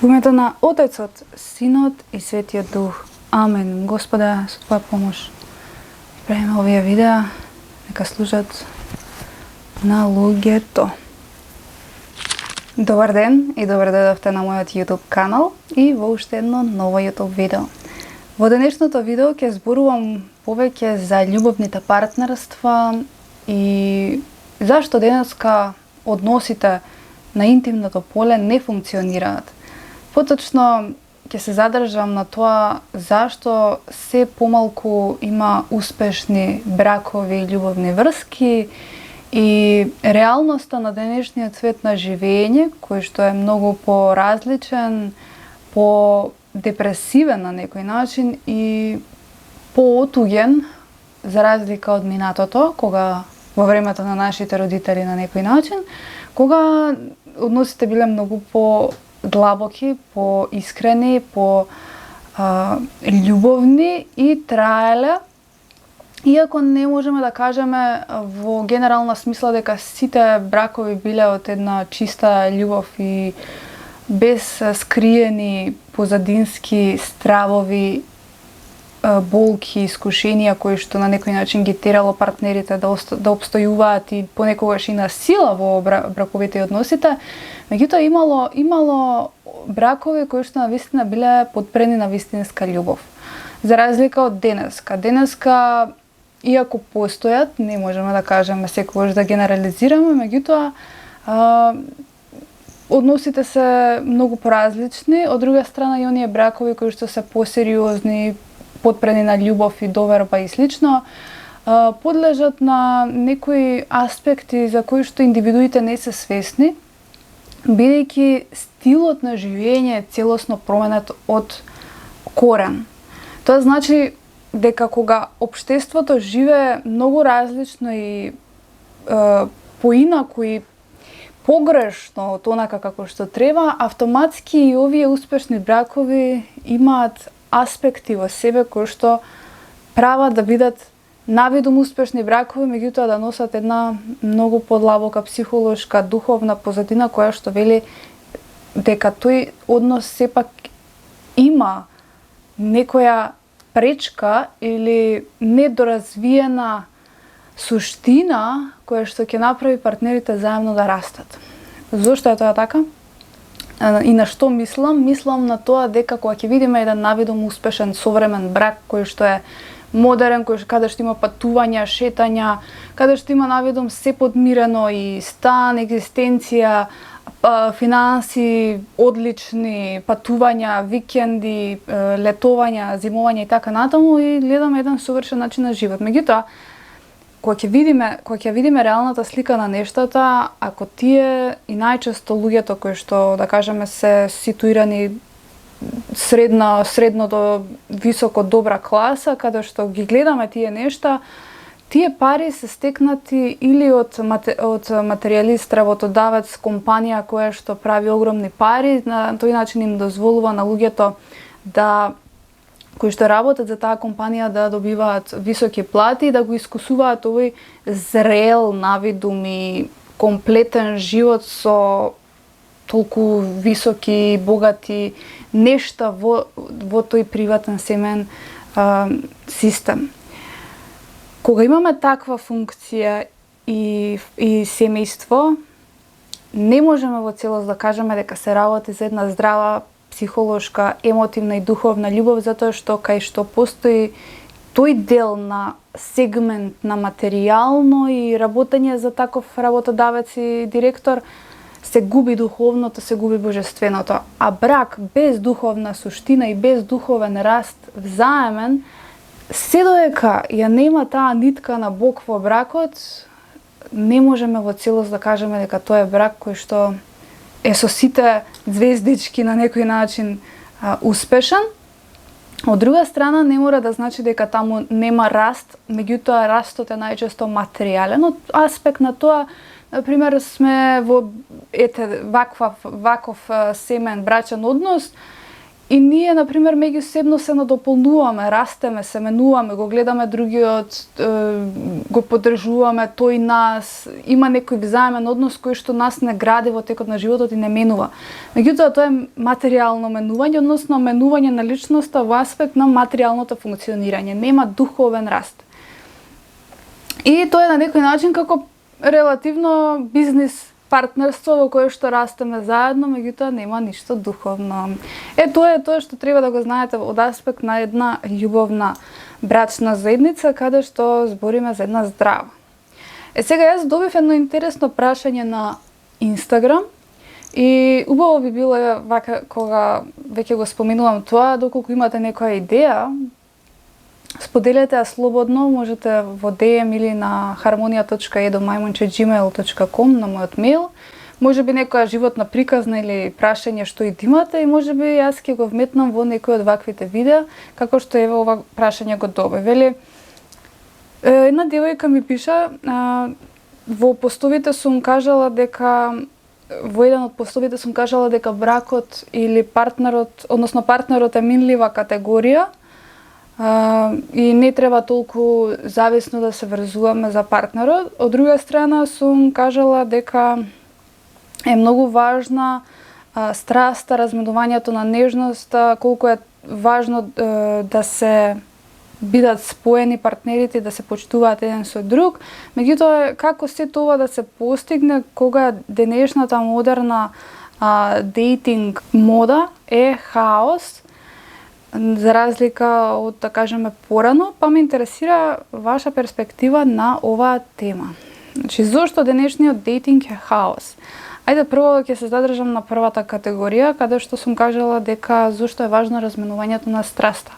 Во името на Отецот, Синот и Светиот Дух. Амен. Господа, со Твоја помош правиме овие видеа, нека служат на луѓето. Добар ден и добре дојдовте на мојот YouTube канал и во уште едно ново YouTube видео. Во денешното видео ќе зборувам повеќе за љубовните партнерства и зашто денеска односите на интимното поле не функционираат. Поточно ќе се задржам на тоа зашто се помалку има успешни бракови и љубовни врски и реалноста на денешниот свет на живење, кој што е многу поразличен, по-депресивен на некој начин и поотуѓен за разлика од минатото, кога во времето на нашите родители на некој начин, кога односите биле многу по-длабоки, по-искрени, по-љубовни и траеле. Иако не можеме да кажеме во генерална смисла дека сите бракови биле од една чиста љубов и без скриени позадински стравови, болки, искушенија кои што на некој начин ги терало партнерите да обстојуваат и понекогаш и на сила во браковите односите. Меѓутоа имало бракови кои што навистина биле подпрени на вистинска љубов. За разлика од денеска. Денеска, иако постојат, не можеме да кажеме секогаш да генерализираме, меѓутоа односите се многу поразлични. Од друга страна и оние бракови кои што се посериозни, подпрени на љубов и доверба и слично, подлежат на некои аспекти за кои што индивидуите не се свесни, бидејќи стилот на живење е целосно променет од корен. Тоа значи дека кога општеството живее многу различно и поинаку и погрешно од онака како што треба, автоматски и овие успешни бракови имаат аспекти во себе кои што прават да бидат навидум успешни бракови, меѓутоа да носат една многу подлабока психолошка, духовна позадина која што вели дека тој однос сепак има некоја пречка или недоразвиена суштина која што ќе направи партнерите заедно да растат. Зошто е тоа така? И на што мислам? Мислам на тоа дека кога ќе видиме еден навидум успешен современ брак кој што е модерен, каде што има патувања, шетања, каде што има навидум се подмирено и стан, екзистенција, финанси одлични, патувања, викенди, летовања, зимовања и така натаму, и гледаме еден совршен начин на живот. Меѓутоа, кога ќе видиме реалната слика на нештата, ако тие и најчесто луѓето кои што, да кажеме, се ситуирани средно до високо добра класа, каде што ги гледаме тие нешта, тие пари се стекнати или од материјалист, работодавец, компанија која што прави огромни пари, на тој начин им дозволува на луѓето кои што работат за таа компанија да добиваат високи плати и да го искусуваат овој зрел навидум и комплетен живот со толку високи, богати нешта во тој приватен семеен систем. Кога имаме таква функција и семејство, не можеме во целост да кажеме дека се работи за една здрава психолошка, емотивна и духовна љубов, затоа што кај што постои тој дел на сегмент на материјално и работење за таков работодавец и директор, се губи духовното, се губи божественото. А брак без духовна суштина и без духовен раст взаемен, се додека ја нема таа нитка на Бог во бракот, не можеме во целост да кажеме дека тоа е брак кој што е со сите звездички на некој начин успешен. Од друга страна, не мора да значи дека таму нема раст, меѓутоа растот е најчесто материјален. Од аспект на тоа, например, сме во ваков семен брачен однос И ние, например, меѓусебно се надополнуваме, растеме, се менуваме, го гледаме другиот, го поддржуваме тој нас, има некој взаемен однос кој што нас не гради во текот на животот и не менува. Меѓутоа, тоа е материјално менување, односно менување на личноста во аспект на материјалното функционирање. Нема духовен раст. И тоа е на некој начин како релативно бизнис партнерство во кое што растеме заедно, меѓутоа нема ништо духовно. Тоа е тоа што треба да го знаете од аспект на една љубовна брачна заедница, каде што збориме за една здрава. Сега јас добив едно интересно прашање на Инстаграм и убаво би било вака кога веќе го споменувам тоа, доколку имате некоја идеја, споделете ја слободно, можете во DM или на harmonia.edo@gmail.com на мојот мејл. Може би некоја животна приказна или прашање што и имате и може би јас ќе го вметнам во некој од ваквите видеа, како што еве ова прашање го добив. Вели, една девојка ми пиша, во постовите сум кажала дека во еден од постовите сум кажала дека бракот или партнерот, односно партнерот е минлива категорија, и не треба толку зависно да се врзуваме за партнерот. Од друга страна сум кажала дека е многу важна страста, разменувањето на нежноста, колку е важно да се бидат споени партнерите, да се почитуваат еден со друг. Меѓутоа, како се тоа да се постигне кога денешната модерна дейтинг мода е хаос, за разлика од, да кажеме, порано, па ме интересира ваша перспектива на оваа тема. Значи, зошто денешниот дейтинг е хаос? Ајде прво ќе се задржам на првата категорија, каде што сум кажала дека зошто е важно разменувањето на страста.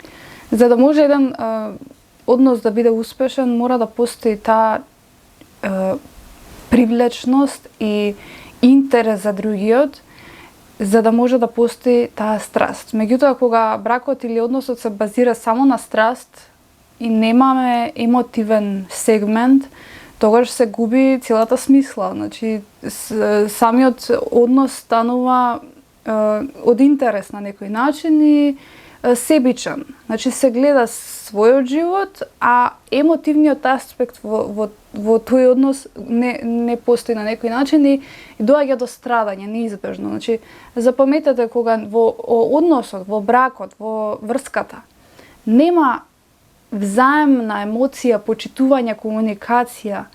За да може еден однос да биде успешен, мора да постои таа привлечност и интерес за другиот, за да може да постои таа страст. Меѓутоа, кога бракот или односот се базира само на страст и немаме емотивен сегмент, тогаш се губи целата смисла. Значи, самиот однос станува од интерес на некој начин и себичен. Значи, се гледа својот живот, а емотивниот аспект во тој однос не постои на некој начин и доаѓа до страдање неизбежно. Значи, запаметете кога во односот, во бракот, во врската нема взаемна емоција, почитување, комуникација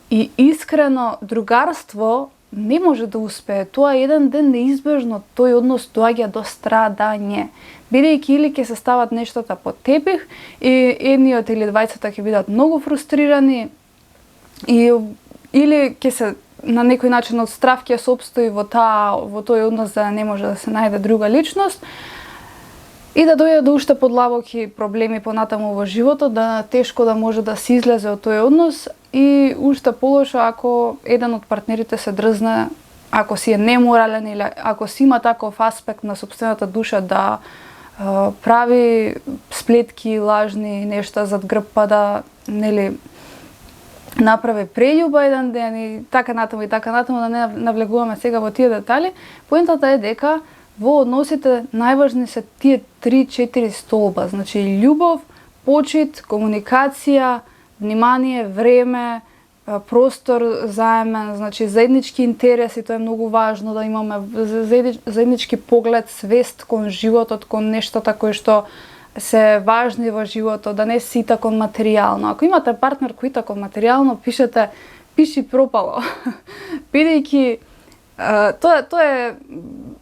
и искрено другарство, не може да успее. Тоа еден ден неизбежно тој однос доаѓа до страдање. Бидејќи или ќе се стават нештата под тепих и едниот или двајцата ќе бидат многу фрустрирани или ќе се на некој начин од страв ќе се опстои во тој однос да не може да се најде друга личност и да дојде до уште подлабоки проблеми понатаму во животот, да тешко да може да се излезе од тој однос и уште полошо ако еден од партнерите се дрзне, ако си е неморален или ако си има таков аспект на сопствената душа да прави сплетки, лажни нешта зад грб, па да, нели, направи прељуба еден ден и така натаму, да не навлегуваме сега во тие детали. Поентата е дека во односите најважни се тие 3-4 столба, значи љубов, почит, комуникација, внимание, време, простор заемен, значи заеднички интереси, тоа е многу важно да имаме заеднички поглед, свест кон животот, кон нештата кои што се важни во животот, да не сита кон материјално. Ако имате партнер кој ита кон материјално, пиши пропало. Бидејќи тоа е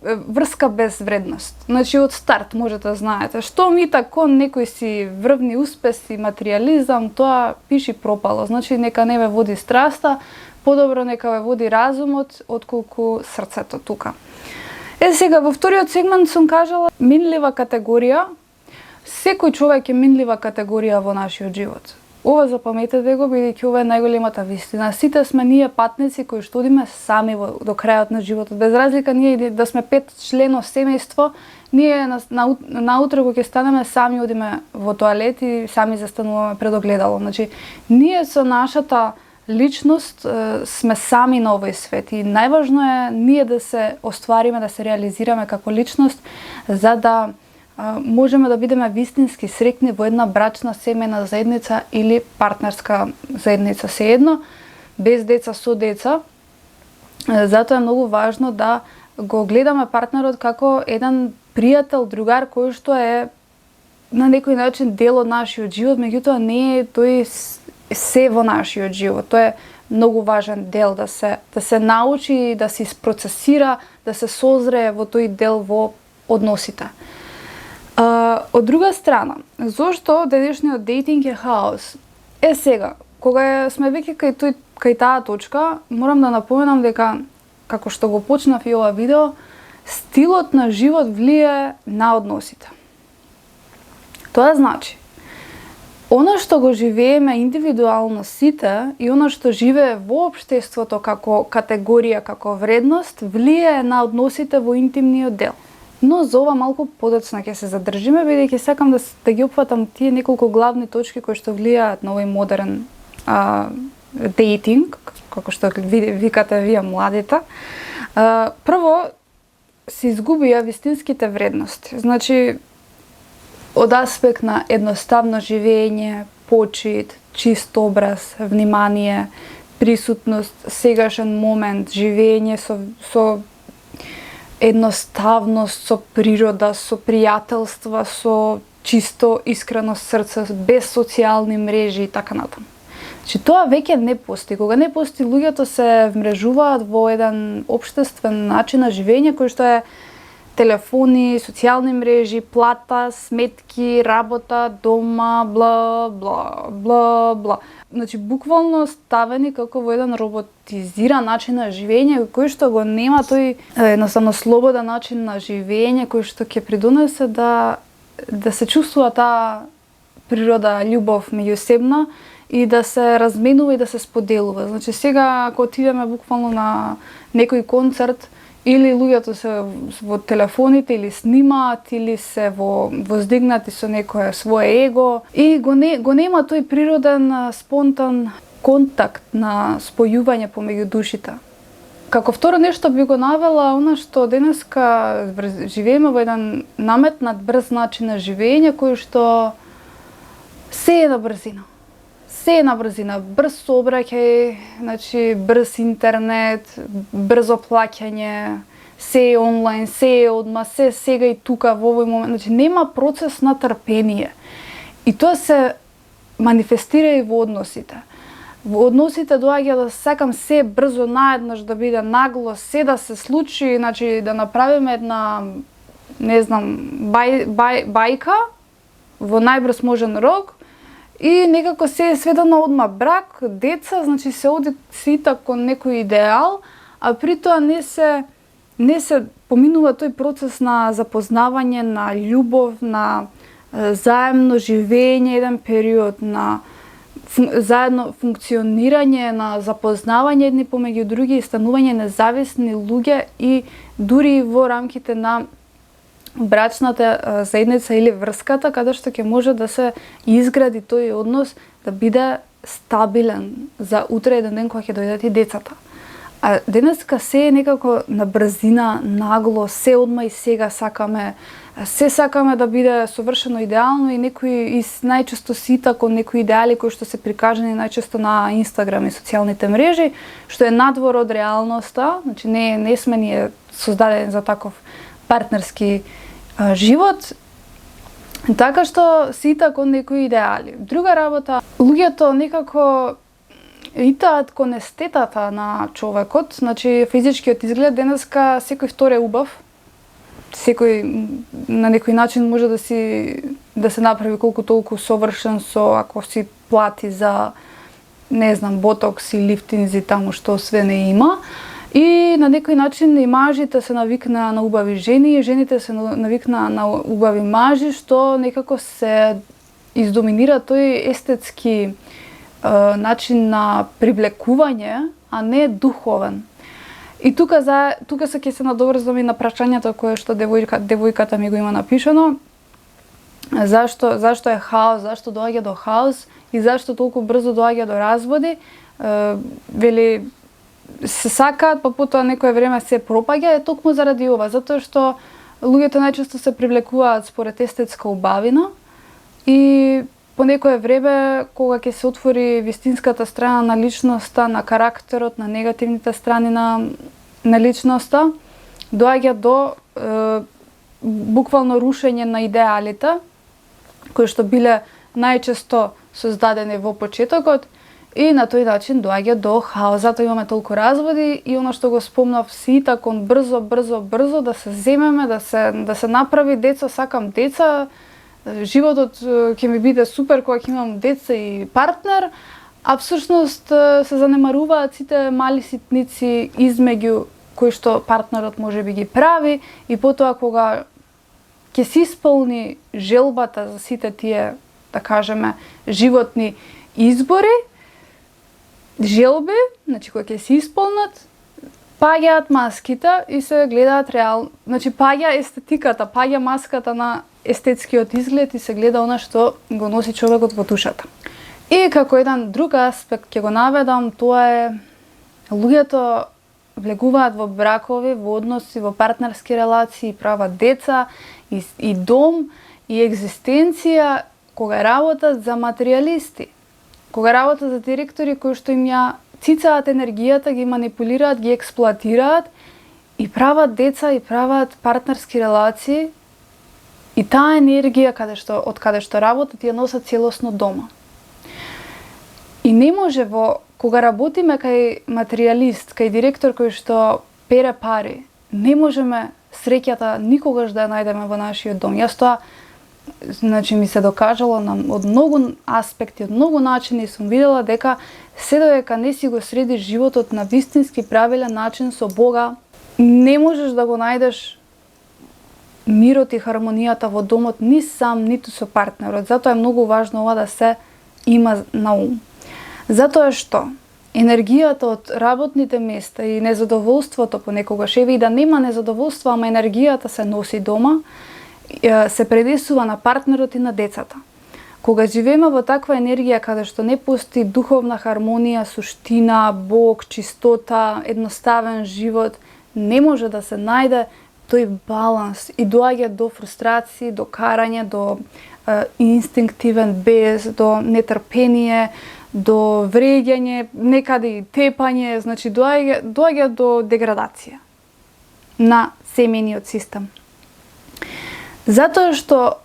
врска без вредност. Значи од старт можете да знаете што мита кон некои си врвни успеси, материјализам, тоа пиши пропало. Значи нека не ве води страста, подобро нека ве води разумот отколку срцето тука. Сега во вториот сегмент сум кажала минлива категорија. Секој човек е минлива категорија во нашиот живот. Ова запаметете го, бидејќи ова е најголемата вистина. Сите сме ние патници кои што одиме сами до крајот на животот. Без разлика ние да сме 5 члено семејство, ние наутро кога ќе станеме сами одиме во тоалет и сами застануваме пред огледало. Значи, ние со нашата личност сме сами на овој свет и најважно е ние да се оствариме, да се реализираме како личност, за да можеме да бидеме вистински среќни во една брачна семејна заедница или партнерска заедница, сеедно, без деца, со деца. Затоа е многу важно да го гледаме партнерот како еден пријател, другар кој што е на некој начин дел од нашиот живот, меѓутоа не е тој се во нашиот живот. Тоа е многу важен дел да се научи, да се isprocesира, да се созрее во тој дел во односите. Од друга страна, зошто денешниот дейтинг е хаос? Сега, кога сме веќе кај таа точка, морам да напоменам дека, како што го почнав и ова видео, стилот на живот влијае на односите. Тоа значи, она што го живееме индивидуално сите и она што живее во општеството како категорија, како вредност, влијае на односите во интимниот дел. Но за ова малку подоцна ќе се задржиме, бидејќи сакам да ги опфатам тие неколку главни точки кои што влијаат на овој модерен дейтинг, како што викате вие младите. Прво, се изгубија вистинските вредности. Значи, од аспект на едноставно живење, почит, чист образ, внимание, присутност, сегашен момент, живење со едноставност, со природа, со пријателства, со чисто, искрено срце, без социјални мрежи и така натаму. Значи, тоа веќе не постои. Кога не постои, луѓето се вмрежуваат во еден општествен начин на живење кој што е телефони, социјални мрежи, плата, сметки, работа, дома, бла, бла, бла, бла. Значи, буквално ставени како во еден роботизиран начин на живење, кој што го нема тој едноставно слободен начин на живење, кој што ќе придонесе да се чувствува таа природа, љубов меѓусебна и да се разменува и да се споделува. Значи, сега ако отидеме буквално на некој концерт, или луѓето се во телефоните, или снимаат, или се воздигнати со некое свое его и го нема тој природен, спонтан контакт на спојување помеѓу душите. Како второ нешто би го навела она што денеска живееме во еден наметнат брз начин на живење кој што се е на брзина. Се е на брзина, брз сообраќај, значи брз интернет, брзо плаќање, се е онлайн, се е одма, се сега и тука во овој момент. Значи нема процес на трпение. И тоа се манифестира и во односите. Во односите доаѓа да сакам се брзо наеднаш да биде нагло, се да се случи, значи да направиме една, не знам, бајка во најбрз можен рок. И некако се е сведено одма брак, деца, значи се оди сите кон некој идеал, а при тоа не се поминува тој процес на запознавање, на љубов, на заемно живење, еден период на заедно функционирање, на запознавање едни помеѓу други и станување независни луѓе и дури во рамките на брачната заедница или врската, каде што ќе може да се изгради тој однос да биде стабилен за утре еден ден кога ќе дојдат и децата. А денеска се е некако на брзина, нагло, се одма и сега сакаме, се сакаме да биде совршено идеално и некои најчесто сита кон некои идеали кои што се прикажани најчесто на Инстаграм и социјалните мрежи, што е надвор од реалноста, значи не сме ние создадени за таков партнерски живот, така што сита кон некои идеали. Друга работа, луѓето некако итаат кон естетата на човекот, значи физичкиот изглед. Денеска секој втор е убав, секој на некој начин може да се направи колку толку совршен ако си плати за, не знам, ботокс и лифтинзи таму што све не има. И на некој начин и мажите се навикнаа на убави жени, и жените се навикнаа на убави мажи, што некако се издоминира тој естетски начин на привлекување, а не духовен. И тука се ќе се надоврзам и на прашањето кое што девојката ми го има напишано. Зашто е хаос, зашто доаѓа до хаос и зашто толку брзо доаѓа до разводи? Вели, се сакаат, па потоа некое време се пропаѓа, е токму заради ова, затоа што луѓето најчесто се привлекуваат според естетска убавина и по некое време, кога ќе се отвори вистинската страна на личноста, на карактерот, на негативните страни на личноста, доаѓа до буквално рушење на идеалите, кои што биле најчесто создадени во почетокот, и на тој начин доаѓа до хаос. Затоа имаме толку разводи и оно што го спомнав, сите кон брзо да се земеме, да се направи деца, сакам деца, животот ќе ми биде супер кога ќе имам деца и партнер, а всушност се занемаруваат сите мали ситници измеѓу кои што партнерот може би ги прави, и потоа кога ќе се исполни желбата за сите тие, да кажеме, животни избори, желби, значи кои ќе се исполнат, паѓаат маските и се гледаат реално, значи паѓа естетиката, паѓа маската на естетскиот изглед и се гледа она што го носи човекот во душата. И како еден друг аспект ќе го наведам, тоа е луѓето влегуваат во бракови, во односи, во партнерски релации, прават деца и дом и екзистенција кога работат за материјалисти, кога работат за директори кои што им ја цицаат енергијата, ги манипулираат, ги експлоатираат и прават деца и прават партнерски релации, и таа енергија од каде што работат ја носат целосно дома. И не може кога работиме кај материјалист, кај директор кој што пере пари, не можеме среќата никогаш да ја најдеме во нашиот дом. Јас тоа, значи, ми се докажало од многу аспекти, од многу начини, сум видела дека се додека не си го средиш животот на вистински правилен начин со Бога, не можеш да го најдеш мирот и хармонијата во домот ни сам, ниту со партнерот. Затоа е многу важно ова да се има на ум. Затоа што енергијата од работните места и незадоволството понекогаш, еве и да нема незадоволство, ама енергијата се носи дома, се пренесува на партнерот и на децата. Кога живееме во таква енергија каде што не постои духовна хармонија, суштина, Бог, чистота, едноставен живот, не може да се најде тој баланс и доаѓа до фрустрации, до карање, до инстинктивен без, до нетрпение, до вреѓање, некаде и тепање, значи доаѓа до деградација на семејниот систем. Затоа што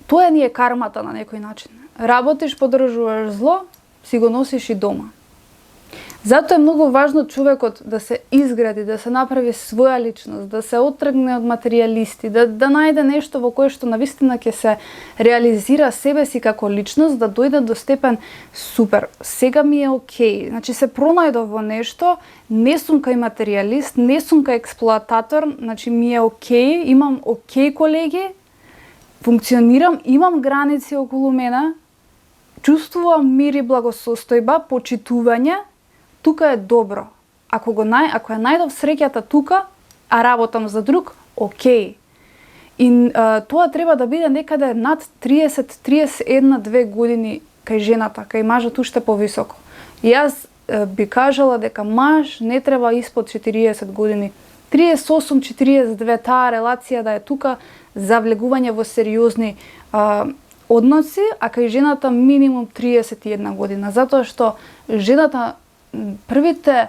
тоа ни е кармата на некој начин. Работиш, поддржуваш зло, си го носиш и дома. Затоа е многу важно човекот да се изгради, да се направи своја личност, да се оттргне од материјалисти, да најде нешто во кое што навистина ќе се реализира себе си како личност, да дојде до степен супер, сега ми е окей, значи се пронајдов во нешто, не сум кај материјалист, не сум кај експлоататор, значи ми е окей, имам окей колеги, функционирам, имам граници околу мене, чувствувам мир и благосостојба, почитување, тука е добро. Ако ја најдов среќата тука, а работам за друг, окей. И тоа треба да биде некаде над 30, 31, 2 години кај жената, кај мажот уште повисоко. И јас би кажала дека маж не треба испод 40 години. 38-42 таа релација да е тука за влегување во сериозни односи, а кај жената минимум 31 година. Затоа што жената првите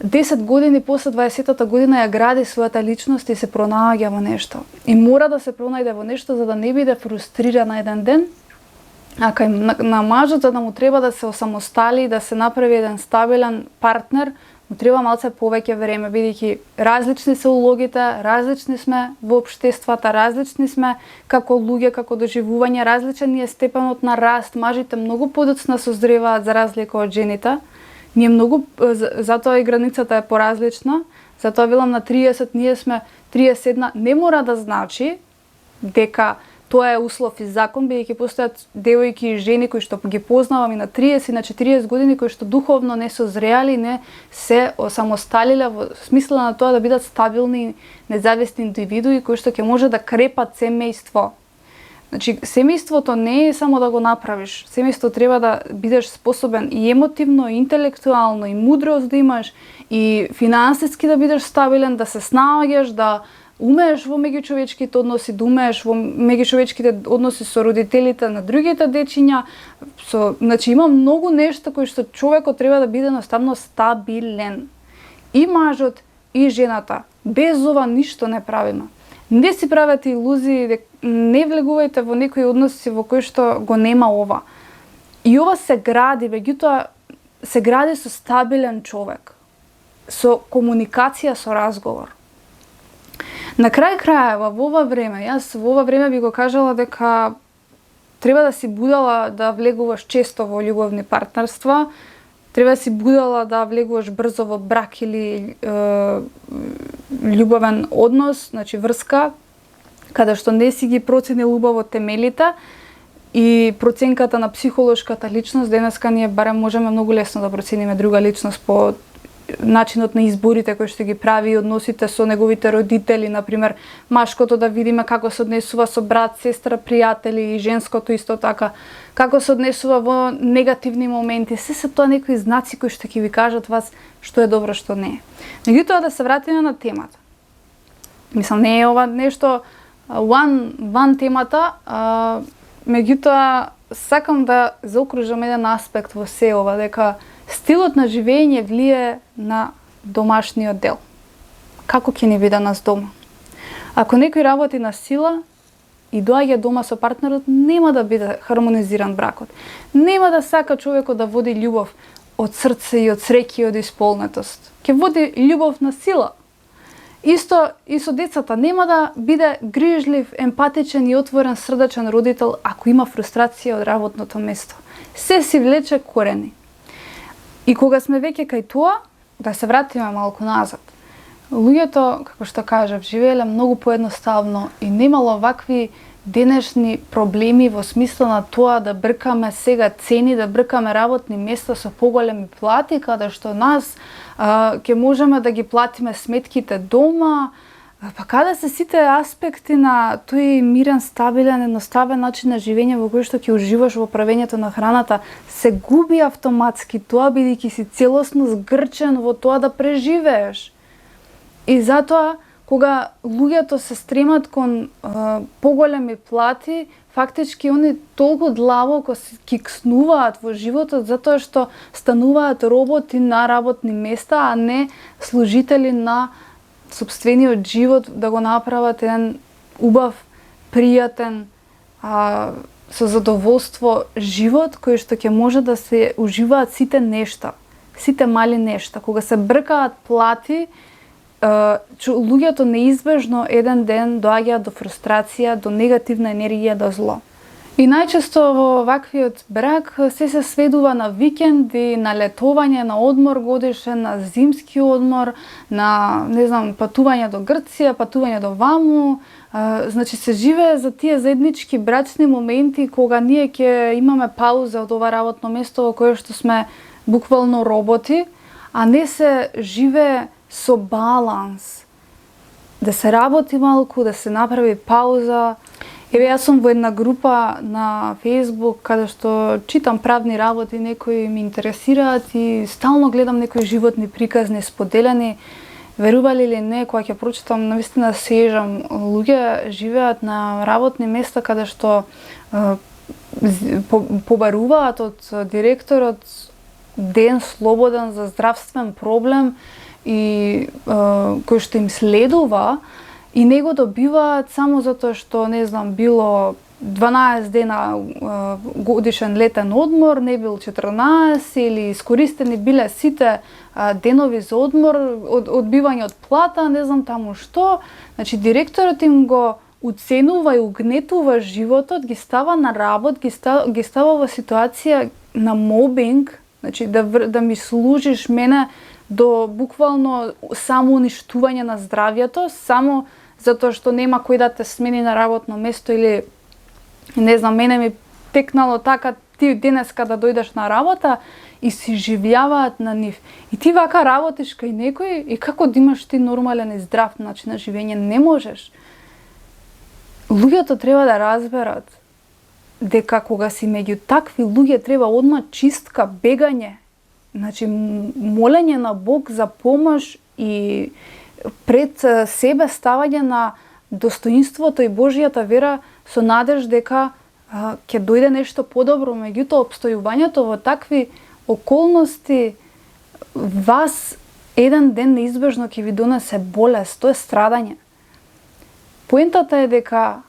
10 години после 20-та година ја гради својата личност и се пронаоѓа во нешто. И мора да се пронајде во нешто за да не биде фрустрирана еден ден, а кај на мажот за да му треба да се осамостали, да се направи еден стабилен партнер, му треба малце повеќе време, бидејќи различни се улогите, различни сме во општествата, различни сме како луѓе, како доживување, различен е степенот на раст, мажите многу подоцна созреваат за разлика од жените. Ние многу, затоа и границата е поразлична, затоа велам на 30, ние сме 31, не мора да значи дека тоа е услов и закон, бидејќи постојат девојки и жени кои што ги познавам и на 30 и на 40 години кои што духовно не созреали, не се осамосталиле во смисла на тоа да бидат стабилни, независни индивидуи кои што ќе може да крепат семејство. Значи, семејството не е само да го направиш. Семејство треба да бидеш способен и емотивно, и интелектуално, и мудрост да имаш, и финансиски да бидеш стабилен, да се снаоѓаш, да умееш во меѓучовечките односи, да умееш во меѓучовечките односи со родителите на другите дечиња. Значи има многу нешта кои што човекот треба да биде едноставно стабилен. И мажот и жената. Без ова ништо не правиме. Не си правете илузии, не влегувајте во некои односи во кои што го нема ова. И ова се гради, меѓутоа се гради со стабилен човек, со комуникација, со разговор. На крај крајава, во ова време, јас во ова време би го кажала дека треба да си будала да влегуваш често во љубовни партнерства, треба да си будала да влегуваш брзо во брак или љубовен однос, значи врска, каде што не си ги проценил убаво темелите и проценката на психолошката личност. Денеска ние барем можеме многу лесно да процениме друга личност по начинот на изборите кои што ги прави и односите со неговите родители, например, машкото да видиме како се однесува со брат, сестра, пријатели, и женското исто така, како се однесува во негативни моменти. Се тоа некои знаци кои што ќе ви кажат вас што е добро, што не е. Меѓутоа да се вратиме на темата. Мислам, не е ова нешто ван темата, меѓутоа сакам да заокружам еден аспект во се ова, дека стилот на живење влие на домашниот дел. Како ќе ни биде нас дома? Ако некој работи на сила и доаѓа дома со партнерот, нема да биде хармонизиран бракот. Нема да сака човекот да води љубов од срце и од среќа и од исполнетост. Ќе води љубов на сила. Исто и со децата, нема да биде грижлив, емпатичен и отворен срдечен родител ако има фрустрација од работното место. Се си влече корени. И кога сме веќе кај тоа, да се вратиме малку назад. Луѓето, како што кажав, живееле многу поедноставно и немало вакви денешни проблеми во смисло на тоа да бркаме сега цени, да бркаме работни места со поголеми плати, каде што нас ќе можеме да ги платиме сметките дома, па каде се сите аспекти на тој мирен, стабилен, едноставен начин на живење во кој што ќе уживаш во правењето на храната, се губи автоматски тоа, бидејќи си целосно згрчен во тоа да преживееш. И затоа, кога луѓето се стремат кон поголеми плати, фактички они толку длабоко кикснуваат во животот затоа што стануваат роботи на работни места, а не служители на сопствениот живот, да го направат еден убав, пријатен, со задоволство живот кој што ќе може да се уживаат сите нешта, сите мали нешта. Кога се бркаат плати, луѓето неизбежно еден ден доаѓаат до фрустрација, до негативна енергија, до зло. И најчесто во ваквиот брак се сведува на викенди, на летовање, на одмор годишен, на зимски одмор, на, не знам, патување до Грција, патување до ваму. Значи се живее за тие заеднички брачни моменти кога ние ќе имаме пауза од ова работно место во кое што сме буквално роботи, а не се живее со баланс. Да се работи малку, да се направи пауза. Еве, јас сум во една група на Facebook каде што читам правни работи, некои ми интересираат и стално гледам некои животни приказни споделени. Верували или не, кога ќе прочитам, навистина сежам. Луѓе живеат на работни места каде што побаруваат од директорот ден слободен за здравствен проблем и кој што им следува, и не го добиваат само затоа што, не знам, било 12 дена годишен летен одмор, не бил 14 или искористени биле сите денови за одмор, одбивање од плата, не знам таму што. Значи директорот им го уценува и угнетува животот, ги става на работ, ги става во ситуација на мобинг, значи да ми служиш мене до буквално само уништување на здравјето, само затоа што нема кој да те смени на работно место или, не знам, мене ми текнало така ти денеска да дојдеш на работа и си живјаваат на нив. И ти вака работиш кај некој и како да имаш ти нормален и здрав начин на живење, не можеш. Луѓето треба да разберат дека кога си меѓу такви луѓе треба одма чистка, бегање, значи молење на Бог за помош и пред себе ставање на достоинството и Божјата вера со надеж дека ќе дојде нешто подобро, меѓутоа обстојувањето во такви околности вас еден ден неизбежно ќе ви донесе болест, тоа е страдање. Поентата е дека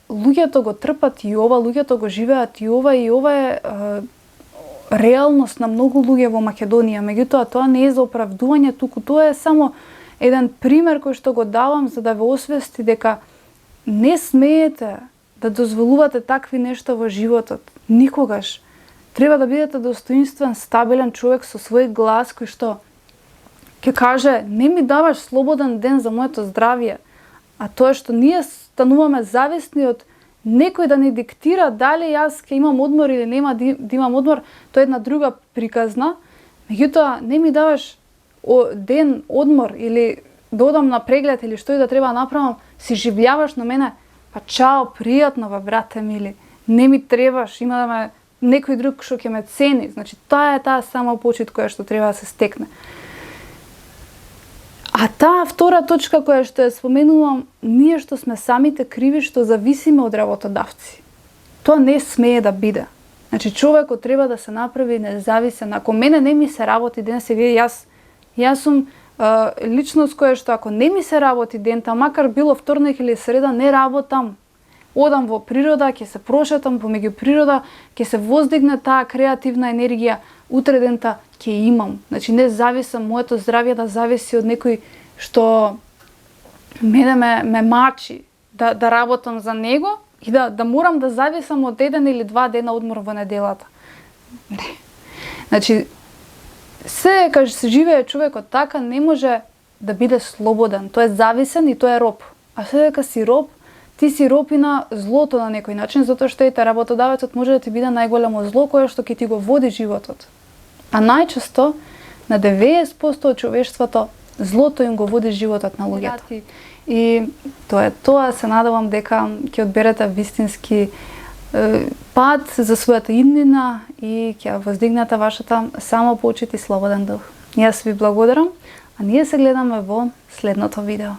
луѓето го трпат и ова, луѓето го живеат и ова е реалност на многу луѓе во Македонија. Меѓутоа тоа не е за оправдување, туку тоа е само еден пример кој што го давам за да ве освести дека не смеете да дозволувате такви нешта во животот. Никогаш. Треба да бидете достоинствен, стабилен човек со свој глас кој што ќе каже не ми даваш слободен ден за моето здравје, а тоа што ние стануваме зависни од некој да ни диктира дали јас ќе имам одмор или нема да имам одмор, тоа е една друга приказна. Меѓутоа, не ми даваш ден одмор или да одам на преглед или што и да треба да направам, си живljаваш на мене, па чао, пријатно бе, брате мили, не ми требаш, има да ме некој друг што ќе ме цени. Значи, таа е таа самопочит која што треба да се стекне. А таа втора точка која што ја споменувам, ние што сме самите криви што зависиме од работодавци. Тоа не смее да биде. Значи човекот треба да се направи независен. Ако мене не ми се работи ден, се вие јас сум личност која што ако не ми се работи дента, макар било вторник или среда, не работам. Одам во природа, ќе се прошетам помеѓу природа, ќе се воздигне таа креативна енергија, утре дента ќе имам. Значи не зависам моето здравје да зависи од некој што мене ме мачи да работам за него и да морам да зависам од еден или два дена одмор во неделата. Не. Значи се кога се живее човекот така не може да биде слободен. Тој е зависен и тој е роб. А се дека си роб, ти си роб и на злото на некој начин, затоа што ете работодавецот може да ти биде најголемо зло кое што ќе ти го води животот. А најчесто на 90% од човештвото злото им го води животот на луѓето. И тоа е тоа, се надевам дека ќе одберете вистински пат за својата иднина и ќе воздигнете вашата самопочит и слободен дух. Јас ви благодарам, а ние се гледаме во следното видео.